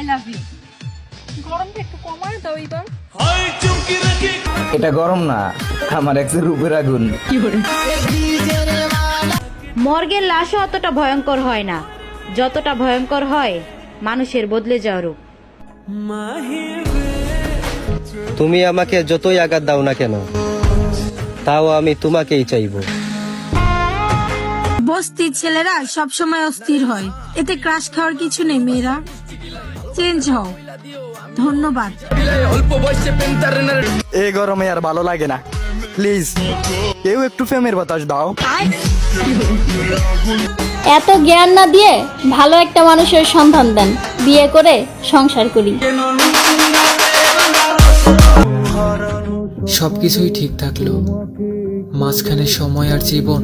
I love you. গরমটা একটু কমায় দাও এবার। এটা গরম না, আমার এক্সের উপর আগুন। মর্গের লাশও অতটা ভয়ঙ্কর হয় না, যতটা ভয়ঙ্কর হয় মানুষের বদলে যাওয়ার রূপ। তুমি আমাকে যতই আঘাত দাও না কেন, তাও আমি তোমাকেই চাইবো। বস্তির ছেলেরা সবসময় অস্থির হয়, এতে ক্রাশ খাওয়ার কিছু নেই। মেয়েরা চেঞ্জ হও। ধন্যবাদ। এই গরমে আর ভালো লাগে না, প্লিজ কেউ একটু প্রেমের বাতাস দাও। এত জ্ঞান না দিয়ে ভালো একটা মানুষের সন্ধান দেন, বিয়ে করে সংসার করি। সবকিছুই ঠিক থাকলো, মাঝখানে সময় আর জীবন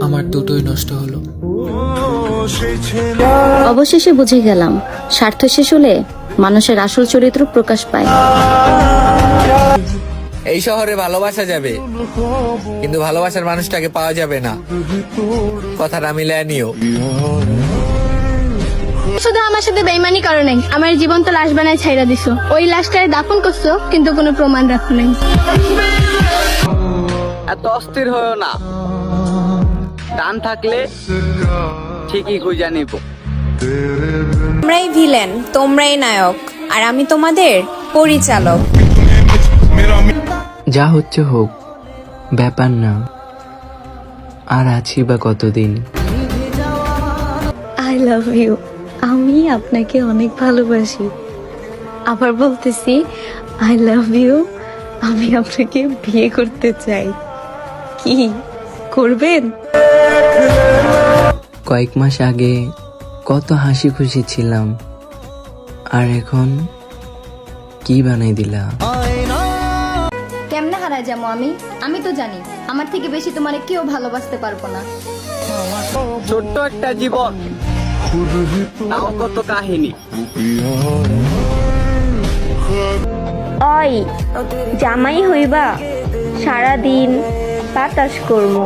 আমার দুটোই নষ্ট হলো। অবশেষে বুঝে গেলাম, স্বার্থ শেষ হলে মানুষের আসল চরিত্র প্রকাশ পায়। এই শহরে ভালোবাসা যাবে, কিন্তু ভালোবাসার মানুষটাকে পাওয়া যাবে না। কথাটা মিলায় নিও। শুধু আমার সাথে বেইমানি করো নাই, আমার জীবন তো লাশ বানায় ছাইরা দিছো। ওই লাশটারে দাফন করছো, কিন্তু কোনো প্রমাণ রাখো নাই। এত অস্থির হয়েও না, টান থাকলে ঠিকই খুঁজে নিব। তোমরাই ভিলেন, তোমরাই নায়ক, আর আমি তোমাদের পরিচালক। যা হচ্ছে হোক, ব্যাপার না, আর আছি বা কতদিন। I love you. আমি আপনাকে অনেক ভালোবাসি। আবার বলতেছি, আই লাভ ইউ। আমি আপনাকে বিয়ে করতে চাই। কি করবেন? কয়েক মাস আগে কত হাসি খুশি ছিলাম, আর এখন কি বানাই দিলা। কেমনে হারায় যাবো আমি? আমি তো জানি আমার থেকে বেশি তোমারে কেউ ভালোবাসতে পারবো না। ছোট্ট একটা জীবন, তাও কত কাহিনী। ওই জামাই হইবা, সারাদিন বাতাস করবো।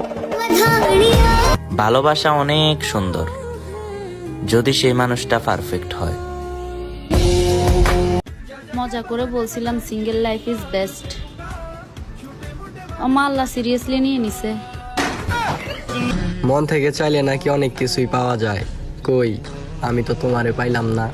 ভালোবাসা অনেক সুন্দর, যদি সেই মানুষটা পারফেক্ট হয়। মজা করে বলছিলাম সিঙ্গেল লাইফ ইজ বেস্ট, আমার আল্লাহ সিরিয়াসলি নিয়ে নিছে। মন থেকে চাইলে নাকি অনেক কিছুই পাওয়া যায়। কই, আমি তো তোমারে পাইলাম না।